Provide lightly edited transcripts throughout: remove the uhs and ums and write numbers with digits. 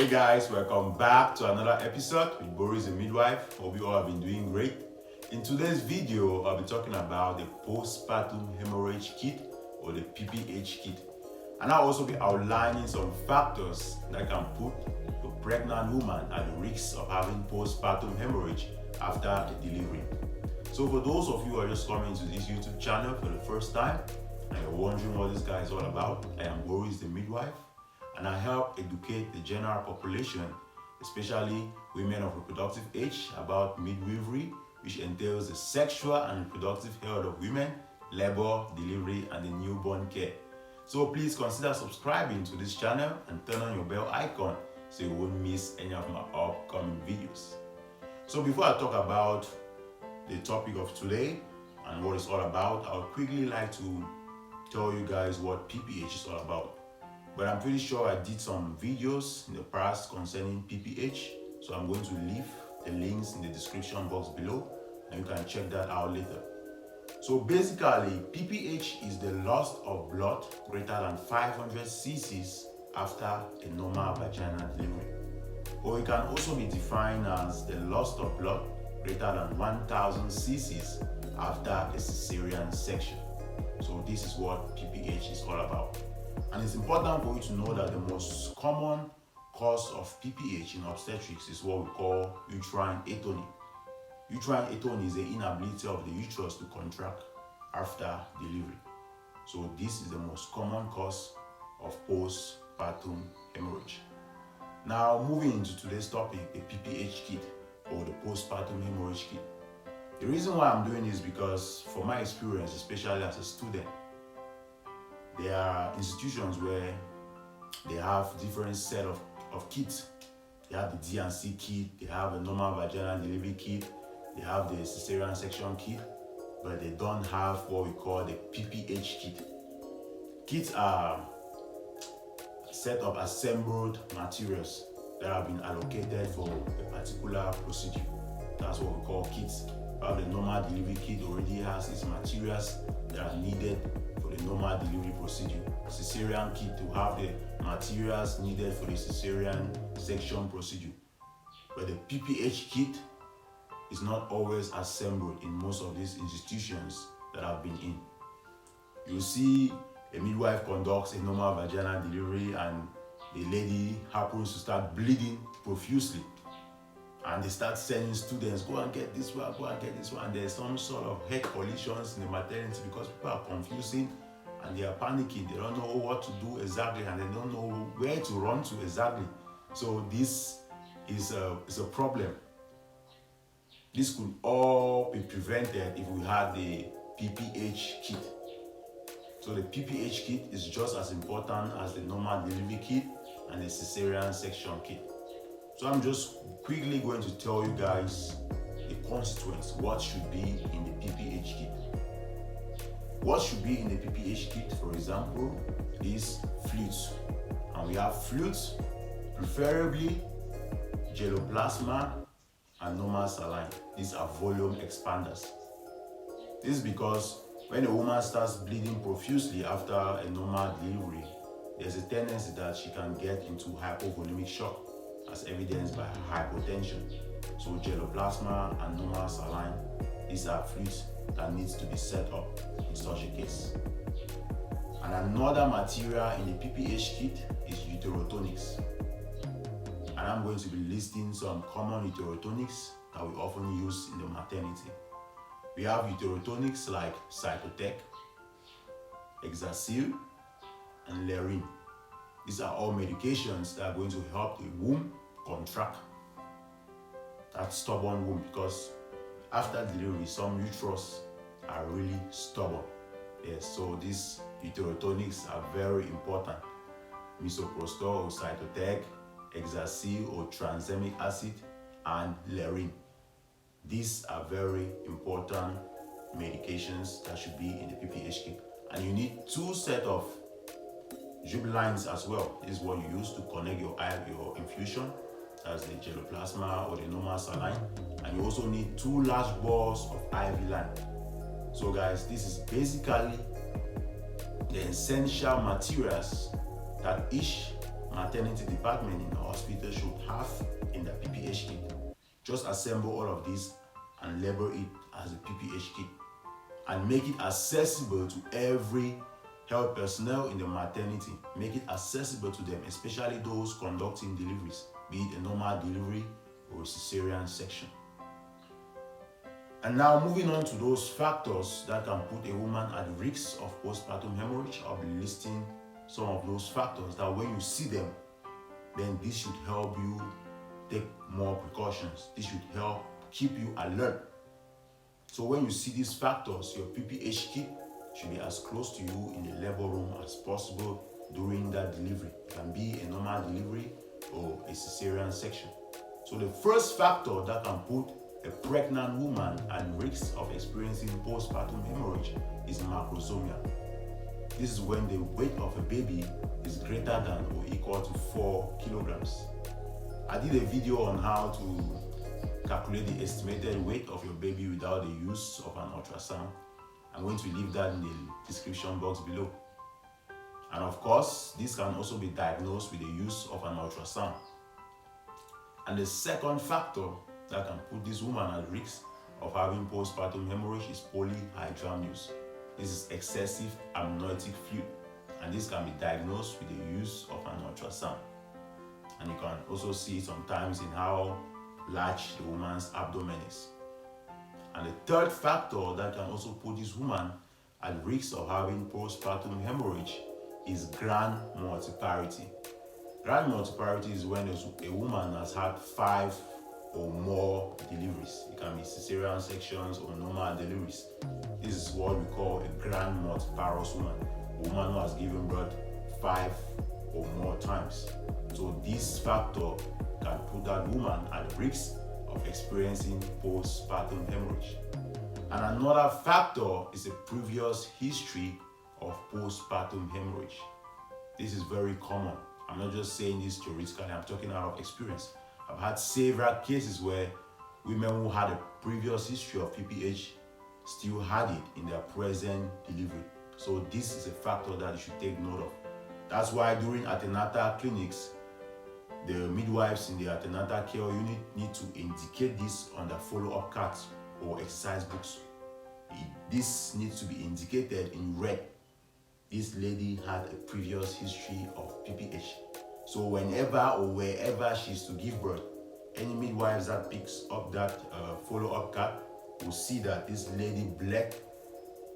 Hey guys, welcome back to another episode with Boris the Midwife. Hope you all have been doing great. In today's video, I'll be talking about the postpartum hemorrhage kit or the PPH kit. And I'll also be outlining some factors that can put a pregnant woman at the risk of having postpartum hemorrhage after a delivery. So for those of you who are just coming to this YouTube channel for the first time and you're wondering what this guy is all about, I am Boris the Midwife. And I help educate the general population, especially women of reproductive age, about midwifery, which entails the sexual and reproductive health of women, labor, delivery, and the newborn care. So please consider subscribing to this channel and turn on your bell icon so you won't miss any of my upcoming videos. So before I talk about the topic of today and what it's all about, I would quickly like to tell you guys what PPH is all about. But I'm pretty sure I did some videos in the past concerning PPH, so I'm going to leave the links in the description box below and you can check that out later. So basically, PPH is the loss of blood greater than 500 cc's after a normal vaginal delivery. Or it can also be defined as the loss of blood greater than 1000 cc's after a cesarean section. So this is what PPH is all about. And it's important for you to know that the most common cause of PPH in obstetrics is what we call uterine atony. Uterine atony is the inability of the uterus to contract after delivery. So this is the most common cause of postpartum hemorrhage. Now moving into today's topic, the PPH kit or the postpartum hemorrhage kit. The reason why I'm doing this is because for my experience, especially as a student, there are institutions where they have different set of kits. They have the D&C kit, they have a normal vaginal delivery kit, they have the cesarean section kit, but they don't have what we call the PPH kit. Kits are set of assembled materials that have been allocated for a particular procedure. That's what we call kits. While the normal delivery kit already has its materials that are needed for the normal delivery procedure. Cesarean kit to have the materials needed for the cesarean section procedure. But the PPH kit is not always assembled in most of these institutions that I've been in. You see a midwife conducts a normal vaginal delivery and the lady happens to start bleeding profusely. And they start sending students, go and get this one, go and get this one. And there's some sort of head collisions in the maternity because people are confusing and they are panicking. They don't know what to do exactly and they don't know where to run to exactly. So this is a problem. This could all be prevented if we had the PPH kit. So the PPH kit is just as important as the normal delivery kit and the cesarean section kit. So I'm just quickly going to tell you guys the constituents, what should be in the PPH kit. What should be in the PPH kit, for example, is fluids. And we have fluids, preferably Geloplasma and normal saline. These are volume expanders. This is because when a woman starts bleeding profusely after a normal delivery, there's a tendency that she can get into hypovolemic shock, as evidenced by hypotension. So Geloplasma and normal saline, these are fluids that needs to be set up in such a case. And another material in the PPH kit is Uterotonics. And I'm going to be listing some common Uterotonics that we often use in the maternity. We have Uterotonics like Cytotec, Exacil, and Lerine. These are all medications that are going to help the womb contract, that stubborn womb, because after delivery, some uterus are really stubborn. Yes, so these Uterotonics are very important. Misoprostol or Cytotec, Exacil or tranexamic acid, and Lerine. These are very important medications that should be in the PPH kit. And you need two sets of tube lines as well. This is what you use to connect your infusion. That's the Geloplasma or the normal saline. And you also need two large balls of IV line. So guys, this is basically the essential materials that each maternity department in the hospital should have in the PPH kit. Just assemble all of these and label it as a PPH kit and make it accessible to every health personnel in the maternity. Make it accessible to them, especially those conducting deliveries, be it a normal delivery or a cesarean section. And now moving on to those factors that can put a woman at risk of postpartum hemorrhage, I'll be listing some of those factors that when you see them, then this should help you take more precautions. This should help keep you alert. So when you see these factors, your PPH kit should be as close to you in the labor room as possible during that delivery. It can be a normal delivery or a cesarean section. So the first factor that can put a pregnant woman at risk of experiencing postpartum hemorrhage is macrosomia. This is when the weight of a baby is greater than or equal to 4 kilograms. I did a video on how to calculate the estimated weight of your baby without the use of an ultrasound. I'm going to leave that in the description box below. And of course, this can also be diagnosed with the use of an ultrasound. And the second factor that can put this woman at risk of having postpartum hemorrhage is polyhydramnios. This is excessive amniotic fluid, and this can be diagnosed with the use of an ultrasound. And you can also see sometimes in how large the woman's abdomen is. And the third factor that can also put this woman at risk of having postpartum hemorrhage is grand multiparity. Grand multiparity is when a woman has had 5 or more deliveries. It can be cesarean sections or normal deliveries. This is what we call a grand multiparous woman, a woman who has given birth 5 or more times. So this factor can put that woman at risk of experiencing postpartum hemorrhage. And another factor is a previous history of postpartum hemorrhage. This is very common. I'm not just saying this theoretically, I'm talking out of experience. I've had several cases where women who had a previous history of PPH still had it in their present delivery. So this is a factor that you should take note of. That's why during antenatal clinics, the midwives in the antenatal care unit need to indicate this on the follow-up cards or exercise books. This needs to be indicated in red. This lady had a previous history of PPH. So whenever or wherever she's to give birth, any midwives that picks up that follow-up card will see that this lady bled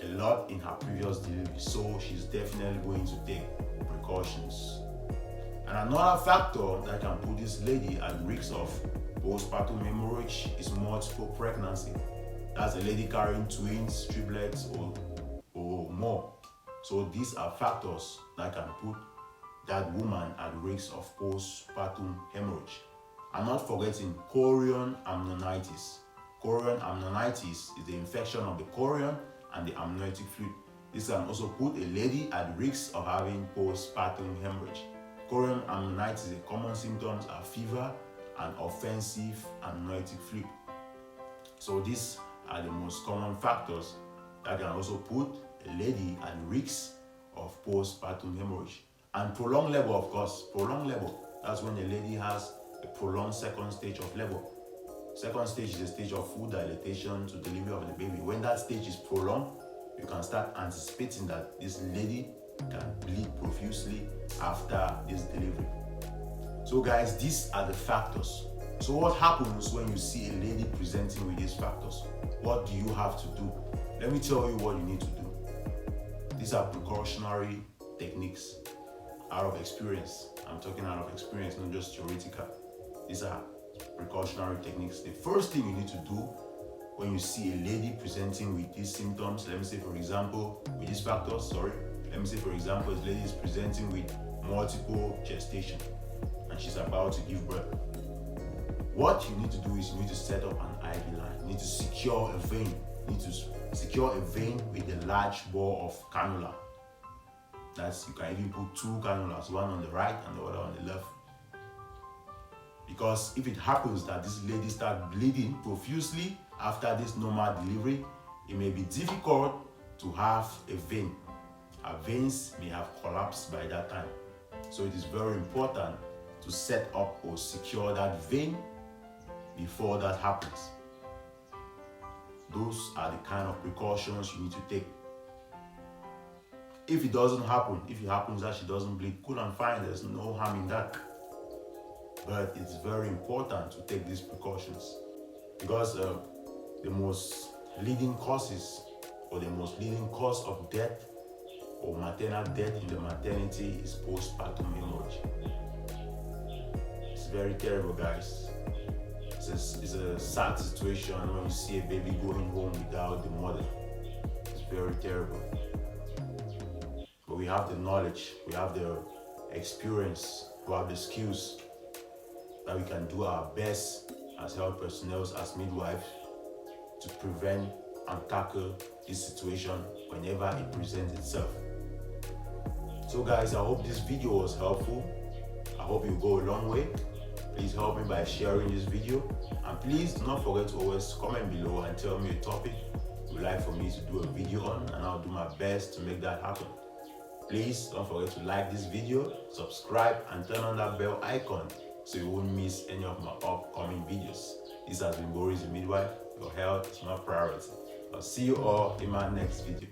a lot in her previous delivery. So she's definitely going to take precautions. And another factor that can put this lady at risk of postpartum hemorrhage is multiple pregnancy. That's a lady carrying twins, triplets, or more. So these are factors that can put that woman at risk of postpartum hemorrhage. And not forgetting chorioamnionitis. Chorioamnionitis is the infection of the chorion and the amniotic fluid. This can also put a lady at risk of having postpartum hemorrhage. Chorioamnionitis, common symptoms are fever and offensive amniotic fluid. So these are the most common factors that can also put a lady at risk of postpartum hemorrhage. And prolonged labor, of course. Prolonged labor, that's when the lady has a prolonged second stage of labor. Second stage is a stage of full dilatation to delivery of the baby. When that stage is prolonged, you can start anticipating that this lady can bleed profusely after this delivery. So guys, these are the factors. So what happens when you see a lady presenting with these factors? What do you have to do? Let me tell you what you need to do. These are precautionary techniques out of experience. I'm talking out of experience, not just theoretical. These are precautionary techniques. The first thing you need to do when you see a lady presenting with these symptoms, let me say for example, with these factors, let me say for example, this lady is presenting with multiple gestation and she's about to give birth. What you need to do is you need to set up an IV line. You need to secure a vein. You need to secure a vein with a large bore of cannula. You can even put 2 cannulas, one on the right and the other on the left. Because if it happens that this lady starts bleeding profusely after this normal delivery, it may be difficult to have a vein. Her veins may have collapsed by that time. So it is very important to set up or secure that vein before that happens. Those are the kind of precautions you need to take. If it doesn't happen, if it happens that she doesn't bleed, cool and fine, there's no harm in that. But it's very important to take these precautions because the most leading causes or the most leading cause of death or maternal death in the maternity is postpartum hemorrhage. It's very terrible, guys. It's a sad situation when you see a baby going home without the mother. It's very terrible. But we have the knowledge, we have the experience, we have the skills that we can do our best as health personnel, as midwives, to prevent and tackle this situation whenever it presents itself. So guys, I hope this video was helpful. I hope you go a long way. Please help me by sharing this video, and please do not forget to always comment below and tell me a topic you'd like for me to do a video on, and I'll do my best to make that happen. Please don't forget to like this video, subscribe, and turn on that bell icon so you won't miss any of my upcoming videos. This has been Boris the Midwife. Your health is my priority. I'll see you all in my next video.